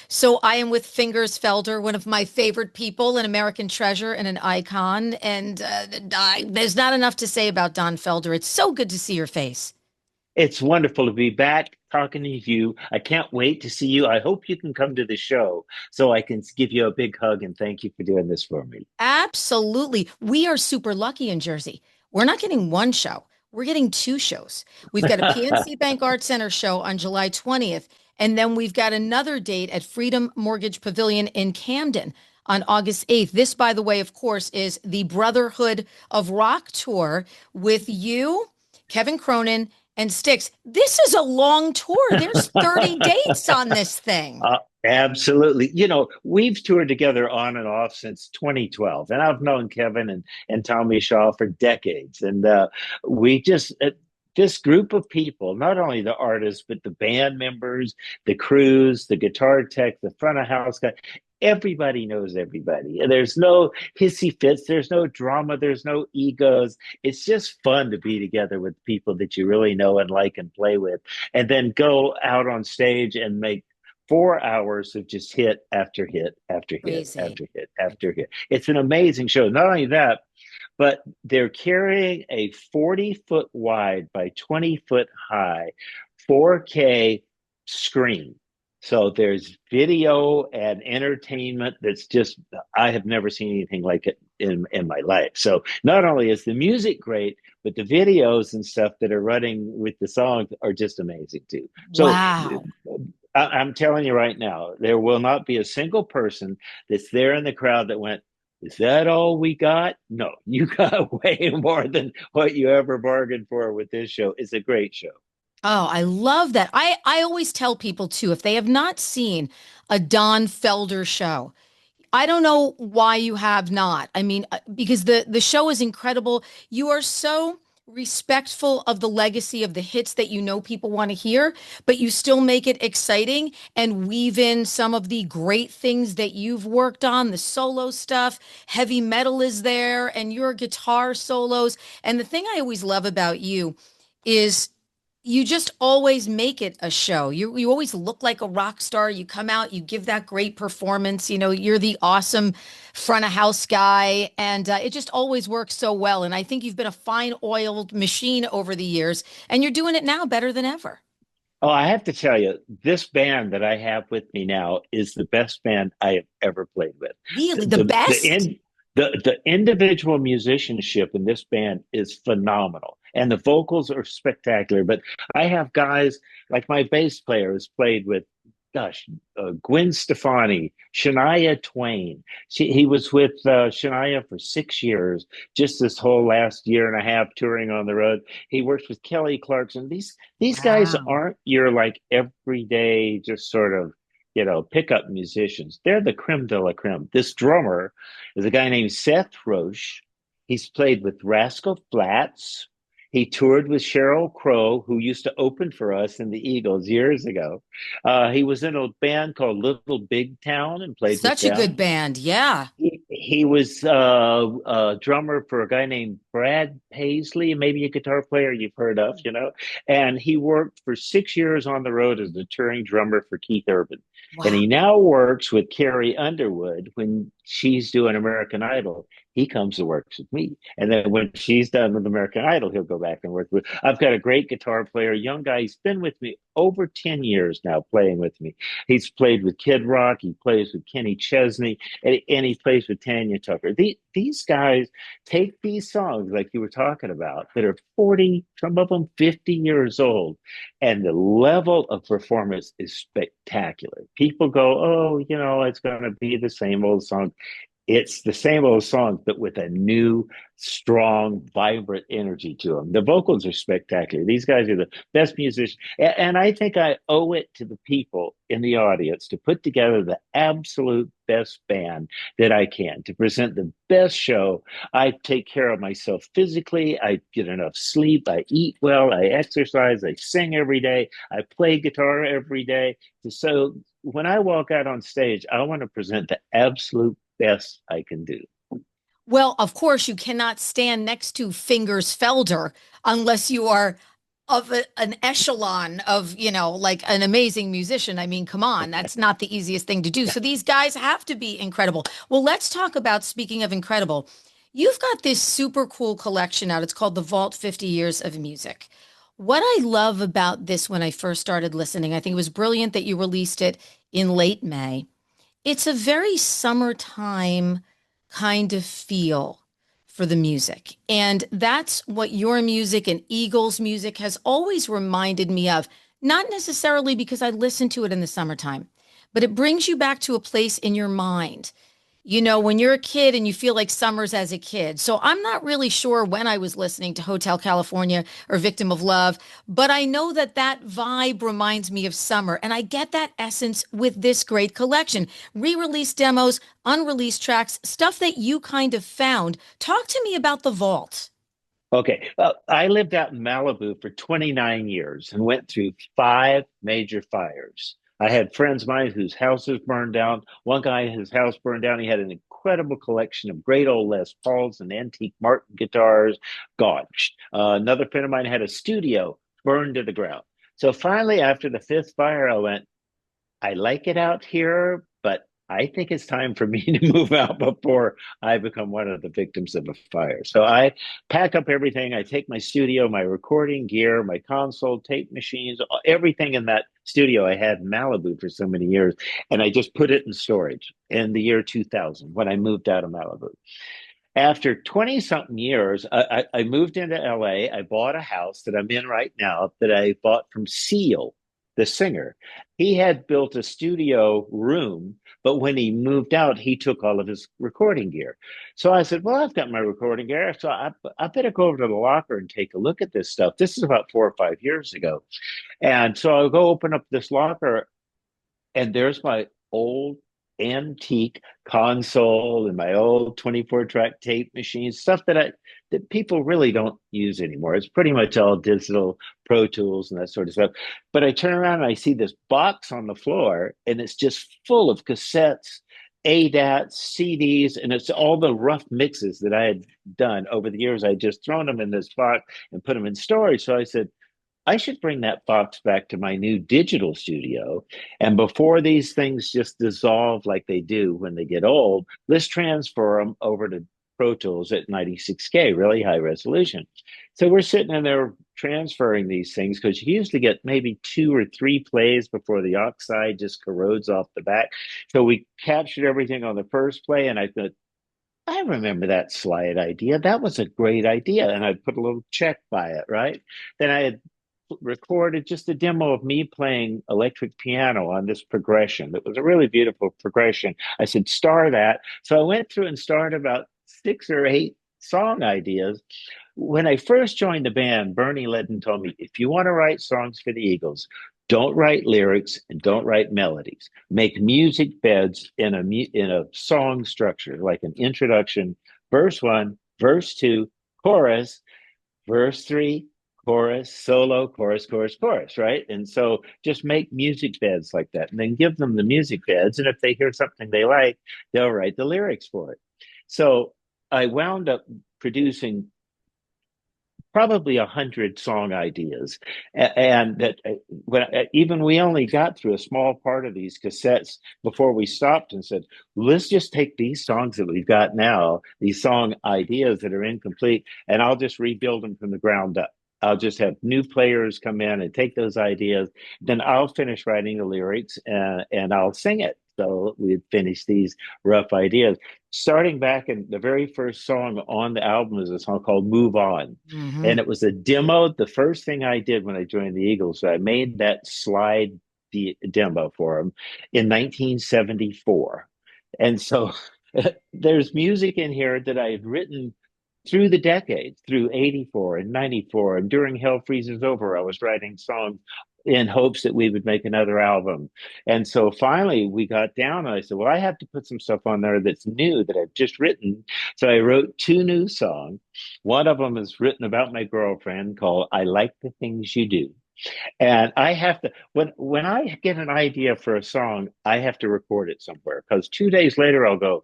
So I am with Fingers Felder, one of my favorite people, an American treasure and an icon. And there's not enough to say about Don Felder. It's so good to see your face. It's wonderful to be back talking to you. I can't wait to see you. I hope you can come to the show so I can give you a big hug and thank you for doing this for me. Absolutely. We are super lucky in Jersey. We're not getting one show. We're getting two shows. We've got a PNC Bank Art Center show on July 20th, and then we've got another date at Freedom Mortgage Pavilion in Camden on August 8th. This, by the way, of course, is the Brotherhood of Rock Tour with you, Kevin Cronin, and Styx. This is a long tour. There's 30 dates on this thing. Absolutely. We've toured together on and off since 2012, and I've known Kevin and Tommy Shaw for decades. And we just, this group of people, not only the artists, but the band members, the crews, the guitar tech, the front of house guy, everybody knows everybody. And there's no hissy fits, there's no drama, there's no egos. It's just fun to be together with people that you really know and like and play with, and then go out on stage and make 4 hours of just hit after hit after hit Crazy. after hit after hit. It's an amazing show. Not only that, but they're carrying a 40-foot wide by 20-foot high 4K screen. So there's video and entertainment that's just, I have never seen anything like it in my life. So not only is the music great, but the videos and stuff that are running with the songs are just amazing too. So Wow. I'm telling you right now, there will not be a single person that's there in the crowd that went, is that all we got? No, you got way more than what you ever bargained for with this show. It's a great show. Oh, I love that. I always tell people too, if they have not seen a Don Felder show, I don't know why you have not. I mean, because the show is incredible. You are so respectful of the legacy of the hits that you know people want to hear, but you still make it exciting and weave in some of the great things that you've worked on, the solo stuff. Heavy metal is there and your guitar solos. And the thing I always love about you is you just always make it a show. You always look like a rock star. You come out, you give that great performance. You know, you're the awesome front of house guy, and it just always works so well. And I think you've been a fine oiled machine over the years, and you're doing it now better than ever. Oh, I have to tell you, this band that I have with me now is the best band I have ever played with. Really, the The the best? in the individual musicianship in this band is phenomenal, and the vocals are spectacular. But I have guys like my bass player has played with, gosh, Gwen Stefani, Shania Twain. He was with Shania for 6 years, just this whole last year and a half touring on the road. He works with Kelly Clarkson. These guys Wow. aren't your like everyday, just sort of, pickup musicians. They're the creme de la creme. This drummer is a guy named Seth Roche. He's played with Rascal Flatts. He toured with Sheryl Crow, who used to open for us in the Eagles years ago. He was in a band called Little Big Town and played with Such a good them. band. Yeah. He was a drummer for a guy named Brad Paisley, maybe a guitar player you've heard of, and he worked for 6 years on the road as a touring drummer for Keith Urban. And Wow. he now works with Carrie Underwood when she's doing American Idol. He comes and works with me. And then when she's done with American Idol, he'll go back and work with. I've got a great guitar player, young guy. He's been with me over 10 years now, playing with me. He's played with Kid Rock. He plays with Kenny Chesney, and he plays with Tanya Tucker. These guys take these songs like you were talking about that are 40, some of them 50 years old, and the level of performance is spectacular. People go, oh, it's going to be the same old song. It's the same old song, but with a new, strong, vibrant energy to them. The vocals are spectacular. These guys are the best musicians. And I think I owe it to the people in the audience to put together the absolute best band that I can, to present the best show. I take care of myself physically. I get enough sleep. I eat well. I exercise. I sing every day. I play guitar every day. So when I walk out on stage, I want to present the absolute best I can do. Well, of course, you cannot stand next to Fingers Felder unless you are an echelon of, like an amazing musician. I mean, come on, that's not the easiest thing to do. So these guys have to be incredible. Well, let's talk about, speaking of incredible, you've got this super cool collection out. It's called The Vault 50 Years of Music. What I love about this when I first started listening, I think it was brilliant that you released it in late May. It's a very summertime kind of feel for the music. And that's what your music and Eagles music has always reminded me of. Not necessarily because I listen to it in the summertime, but it brings you back to a place in your mind. When you're a kid and you feel like summers as a kid. So I'm not really sure when I was listening to Hotel California or Victim of Love, but I know that that vibe reminds me of summer. And I get that essence with this great collection. Re-released demos, unreleased tracks, stuff that you kind of found. Talk to me about the vault. Okay. Well, I lived out in Malibu for 29 years and went through five major fires. I had friends of mine whose houses burned down. One guy, his house burned down. He had an incredible collection of great old Les Pauls and antique Martin guitars. Gone. Another friend of mine had a studio burned to the ground. So finally, after the fifth fire, I went, I like it out here, but I think it's time for me to move out before I become one of the victims of a fire. So I pack up everything. I take my studio, my recording gear, my console, tape machines, everything in that studio I had in Malibu for so many years, and I just put it in storage in the year 2000 when I moved out of Malibu. After 20 something years, I moved into LA. I bought a house that I'm in right now that I bought from Seal, the singer. He had built a studio room, but when he moved out, he took all of his recording gear. So I said, well, I've got my recording gear. So I better go over to the locker and take a look at this stuff. This is about 4 or 5 years ago. And so I'll go open up this locker, and there's my old antique console and my old 24 track tape machine, stuff that people really don't use anymore. It's pretty much all digital Pro Tools and that sort of stuff. But I turn around and I see this box on the floor, and it's just full of cassettes, ADATs, CDs, and it's all the rough mixes that I had done over the years. I would just thrown them in this box and put them in storage. So I said, I should bring that box back to my new digital studio. And before these things just dissolve like they do when they get old, let's transfer them over to Pro Tools at 96K, really high resolution. So we're sitting in there transferring these things because you usually get maybe two or three plays before the oxide just corrodes off the back. So we captured everything on the first play, and I thought, I remember that slide idea. That was a great idea. And I put a little check by it, right? Then I had recorded just a demo of me playing electric piano on this progression. That was a really beautiful progression. I said, star that. So I went through and started about 6 or 8 song ideas. When I first joined the band, Bernie Ledden told me, if you want to write songs for the Eagles, don't write lyrics and don't write melodies. Make music beds in a song structure, like an introduction, verse one, verse two, chorus, verse three, chorus, solo, chorus, chorus, chorus, right? And so just make music beds like that and then give them the music beds. And if they hear something they like, they'll write the lyrics for it. So I wound up producing probably 100 song ideas, and that when even we only got through a small part of these cassettes before we stopped and said, let's just take these songs that we've got now, these song ideas that are incomplete, and I'll just rebuild them from the ground up. I'll just have new players come in and take those ideas. Then I'll finish writing the lyrics, and I'll sing it. So we'd finish these rough ideas. Starting back in the very first song on the album is a song called Move On. Hmm. And it was a demo. The first thing I did when I joined the Eagles, I made that slide demo for them in 1974. And so there's music in here that I had written through the decades, through 84 and 94. And during Hell Freezes Over, I was writing songs in hopes that we would make another album. And so finally we got down and I said, well, I have to put some stuff on there that's new that I've just written. So I wrote 2 new songs. One of them is written about my girlfriend called I Like the Things You Do. And I have to when I get an idea for a song, I have to record it somewhere because 2 days later I'll go,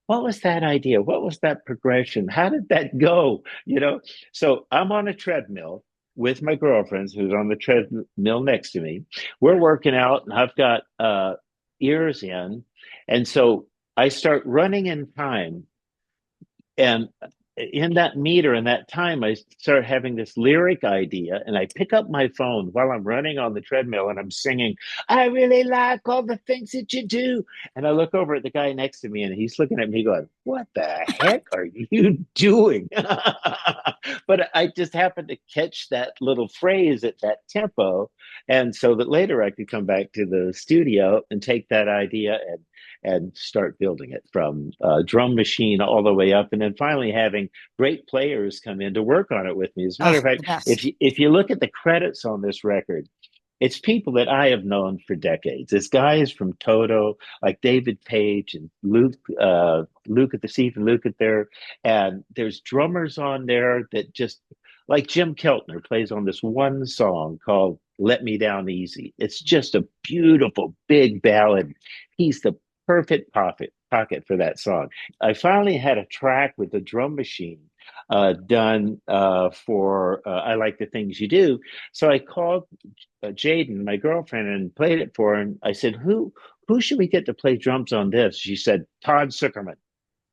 what was that idea? What was that progression? How did that go? So I'm on a treadmill. with my girlfriends who's on the treadmill next to me. We're working out, and I've got ears in, and so I start running in time, and in that meter and that time, I start having this lyric idea, and I pick up my phone while I'm running on the treadmill, and I'm singing, "I really like all the things that you do." And I look over at the guy next to me, and he's looking at me going, "What the heck are you doing?" But I just happened to catch that little phrase at that tempo, and so that later I could come back to the studio and take that idea and start building it from drum machine all the way up, and then finally having great players come in to work on it with me. As a matter Oh, of the fact, if best. you look at the credits on this record, it's people that I have known for decades. It's guys from Toto, like David Page and Luke at the Steve and Luke at there, and there's drummers on there that just like Jim Keltner plays on this one song called "Let Me Down Easy." It's just a beautiful big ballad. He's the perfect pocket for that song. I finally had a track with the drum machine done for "I Like the Things You Do." So I called Jaden, my girlfriend, and played it for her. And I said, "Who should we get to play drums on this?" She said, "Todd Zuckerman."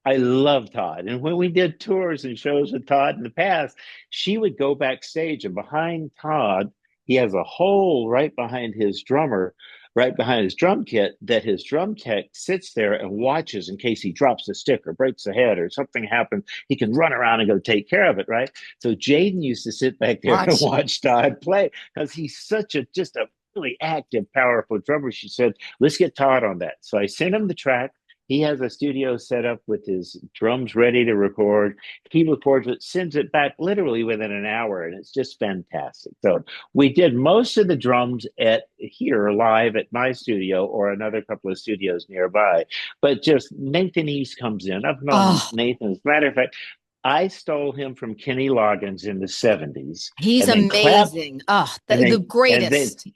I love Todd. And when we did tours and shows with Todd in the past, she would go backstage, and behind Todd, he has a hole right behind his drummer, right behind his drum kit, that his drum tech sits there and watches in case he drops a stick or breaks a head or something happens. He can run around and go take care of it, right? So Jaden used to sit back there and Watch. watch Todd play because he's such a just a really active, powerful drummer. She said, "Let's get Todd on that." So I sent him the track. He has a studio set up with his drums ready to record. He records it, sends it back literally within an hour, and it's just fantastic. So we did most of the drums at here live at my studio or another couple of studios nearby. But just Nathan East comes in. I've known Oh, Nathan. As a matter of fact, I stole him from Kenny Loggins in the '70s, he's and then clapped, amazing. Oh, and the then and then greatest.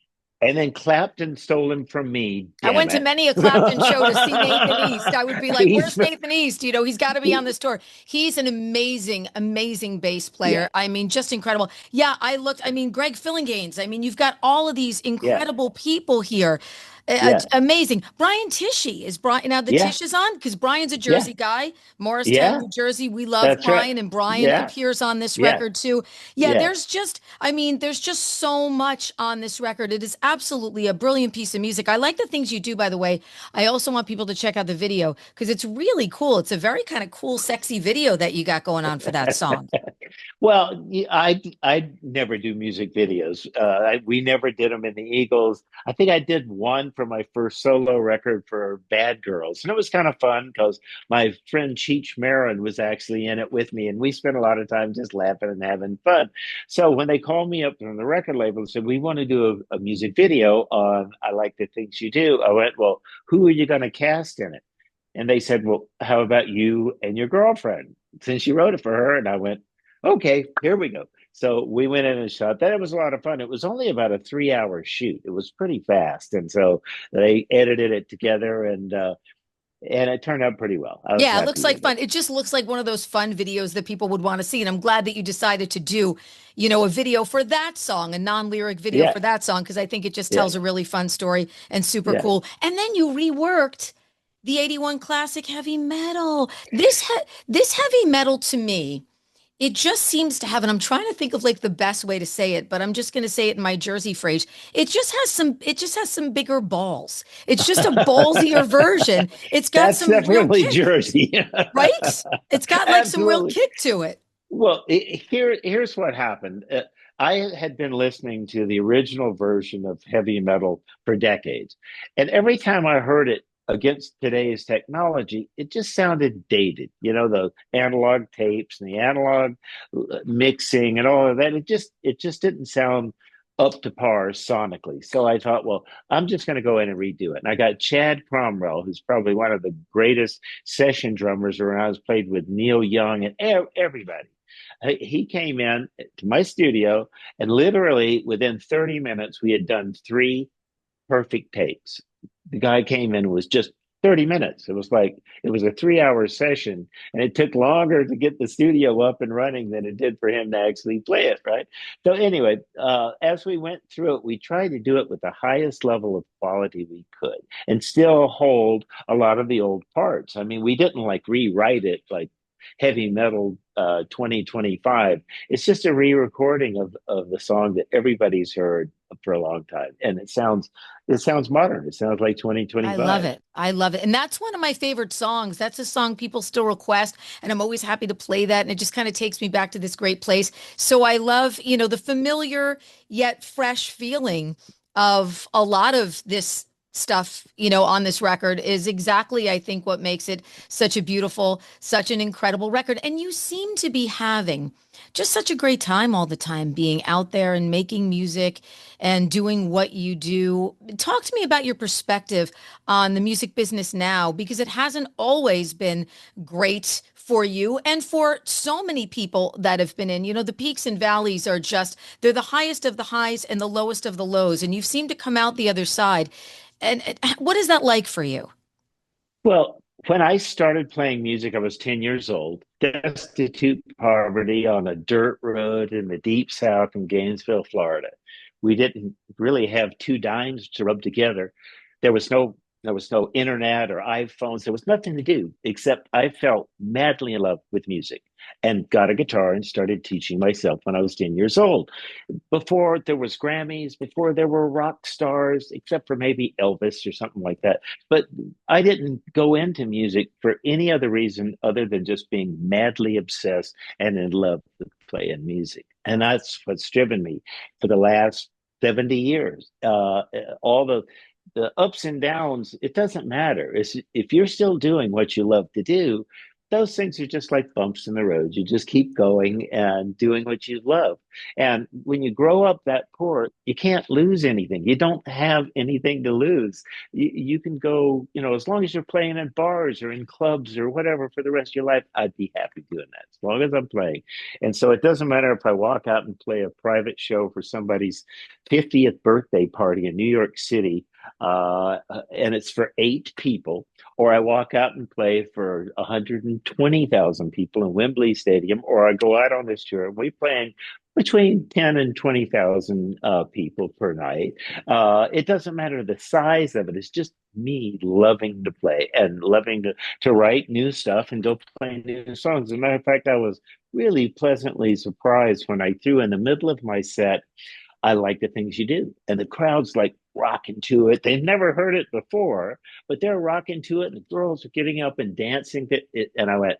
and then Clapton stole him from me. I Damn went to it! many a Clapton show to see Nathan East. I would be like, He's "Where's Nathan East? You know, he's got to be on this tour." He's an amazing, amazing bass yeah, player. I mean, just incredible. Yeah, I looked. I mean, Greg Fillinganes. I mean, you've got all of these yeah, incredible people here. yeah, Amazing. Brian Tishy is Brian. Now the yeah, Tish is on because Brian's a yeah, Jersey guy, Morristown, yeah. New Jersey. We love That's right. Brian, and Brian Yeah, appears on this yeah, record too. Yeah, yeah. there's just, I mean, there's just so much on this record. It is absolutely a brilliant piece of music. I like the things you do, by the way. I also want people to check out the video because it's really cool. It's a very kind of cool, sexy video that you got going on for that song. Well, I never do music videos. We never did them in the Eagles. I think I did one for my first solo record for Bad Girls, and it was kind of fun because my friend Cheech Marin was actually in it with me, and we spent a lot of time just laughing and having fun. So when they called me up from the record label and said we want to do a music video on "I Like the Things You Do," I went, "Well, who are you going to cast in it?" And they said, "Well, how about you and your girlfriend, since you wrote it for her?" And I went, "Okay, here we go." So we went in and shot that. It was a lot of fun. It was only about a 3 hour shoot. It was pretty fast. And so they edited it together, and it turned out pretty well. I was Yeah, it looks happy like with it. fun. It just looks like one of those fun videos that people would want to see. And I'm glad that you decided to do, you know, a video for that song, a non-lyric video Yeah, for that song, because I think it just yeah, tells a really fun story and super yeah. cool. And then you reworked the 81 classic heavy metal. This heavy metal to me, it just seems to have, and I'm trying to think of like the best way to say it, but I'm just going to say it in my Jersey phrase. It just has some bigger balls. It's just a ballsier version. It's got That's some real definitely kick, Jersey. right? It's got like some real Absolutely. kick to it. Well, here's what happened. I had been listening to the original version of heavy metal for decades, and every time I heard it against today's technology, it just sounded dated. You know, the analog tapes and the analog mixing and all of that. It just didn't sound up to par sonically. So I thought, well, I'm just going to go in and redo it. And I got Chad Cromwell, who's probably one of the greatest session drummers around. Has played with Neil Young and everybody. He came in to my studio, and literally within 30 minutes, we had done three perfect takes. The guy came in and was just 30 minutes. It was a 3 hour session, and it took longer to get the studio up and running than it did for him to actually play it, right? So, anyway, as we went through it, we tried to do it with the highest level of quality we could and still hold a lot of the old parts. I mean, we didn't like rewrite it like heavy metal 2025. It's just a re-recording of the song that everybody's heard for a long time, and it sounds modern. It sounds like I love 2025. it. I love it. And that's one of my favorite songs. That's a song people still request. And I'm always happy to play that. And it just kind of takes me back to this great place. So I love, the familiar yet fresh feeling of a lot of this stuff, on this record is exactly, I think, what makes it such a beautiful, such an incredible record. And you seem to be having just such a great time all the time being out there and making music and doing what you do. Talk to me about your perspective on the music business now, because it hasn't always been great for you and for so many people that have been in. The peaks and valleys are just, they're the highest of the highs and the lowest of the lows. And you seem to come out the other side. And what is that like for you? Well, when I started playing music, I was 10 years old, destitute poverty on a dirt road in the deep south in Gainesville, Florida. We didn't really have two dimes to rub together. There was no internet or iPhones. There was nothing to do except I felt madly in love with music and got a guitar and started teaching myself when I was 10 years old. Before there was Grammys, before there were rock stars, except for maybe Elvis or something like that. But I didn't go into music for any other reason other than just being madly obsessed and in love with playing music. And that's what's driven me for the last 70 years. All the ups and downs, it doesn't matter. If you're still doing what you love to do, those things are just like bumps in the road. You just keep going and doing what you love. And when you grow up that poor, you can't lose anything. You don't have anything to lose. You can go, as long as you're playing in bars or in clubs or whatever for the rest of your life, I'd be happy doing that as long as I'm playing. And so it doesn't matter if I walk out and play a private show for somebody's 50th birthday party in New York City, and it's for 8 people, or I walk out and play for 120,000 people in Wembley Stadium, or I go out on this tour and we playing between 10 and 20,000 people per night. It doesn't matter the size of it. It's just me loving to play and loving to write new stuff and go play new songs. As a matter of fact, I was really pleasantly surprised when I threw in the middle of my set, I like the things you do. And the crowd's like rocking to it. They've never heard it before, but they're rocking to it. And the girls are getting up and dancing to it. And I went,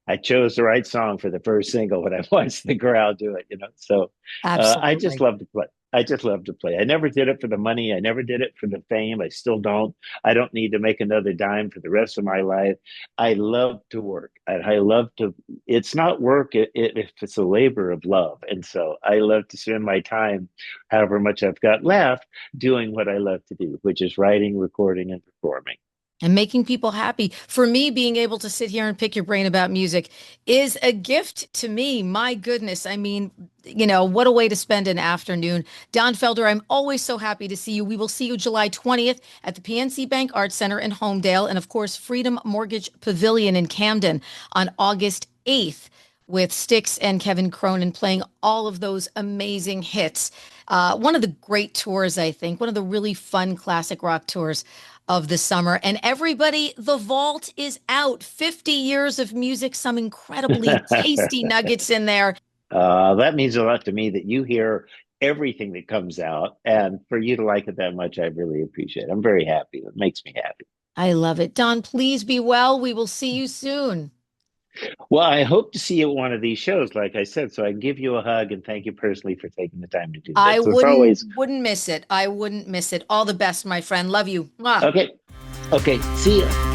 I chose the right song for the first single when I watched the crowd do it. So I just Absolutely. love to play. I just love to play. I never did it for the money. I never did it for the fame. I still don't. I don't need to make another dime for the rest of my life. I love to work. I love to. It's not work if it's a labor of love. And so I love to spend my time, however much I've got left, doing what I love to do, which is writing, recording, and performing. And making people happy. For me, being able to sit here and pick your brain about music is a gift to me. My goodness. I mean, what a way to spend an afternoon. Don Felder, I'm always so happy to see you. We will see you July 20th at the PNC Bank Arts Center in Homedale, and of course, Freedom Mortgage Pavilion in Camden on August 8th with Styx and Kevin Cronin playing all of those amazing hits. One of the great tours, I think, one of the really fun classic rock tours of the summer. And everybody, the vault is out. 50 years of music, some incredibly tasty nuggets in there. That means a lot to me that you hear everything that comes out, and for you to like it that much, I really appreciate it. I'm very happy. It makes me happy. I love it. Don, please be well. We will see you soon. Well, I hope to see you at one of these shows, like I said, so I can give you a hug and thank you personally for taking the time to do I that. So it's wouldn't always wouldn't miss it. I wouldn't miss it. All the best, my friend. Love you. Mwah. okay. Okay. See you.